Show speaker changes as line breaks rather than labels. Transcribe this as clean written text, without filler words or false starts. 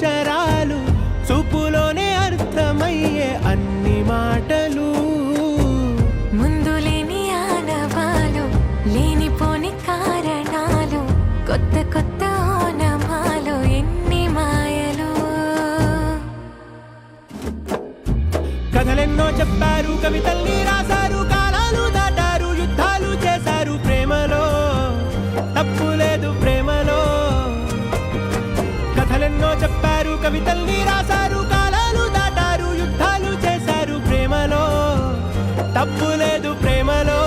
అక్షరాలు చూపులోనే అర్థమయ్యే అన్ని మాటలు
ముందు లేని ఆనవాలు లేనిపోని కారణాలు కొత్త కొత్త ఓనమాలు ఎన్ని మాయలు
కథలెన్నో చెప్పారు కవితల్ని రాశారు కాలాలు దాటారు యుద్ధాలు చేశారు ప్రేమలో తప్పు లేదు ప్రేమలో కథలెన్నో చెప్పారు కవితల్ని రాశారు కాలాలు దాటారు యుద్ధాలు చేశారు ప్రేమలో తప్పు లేదు ప్రేమలో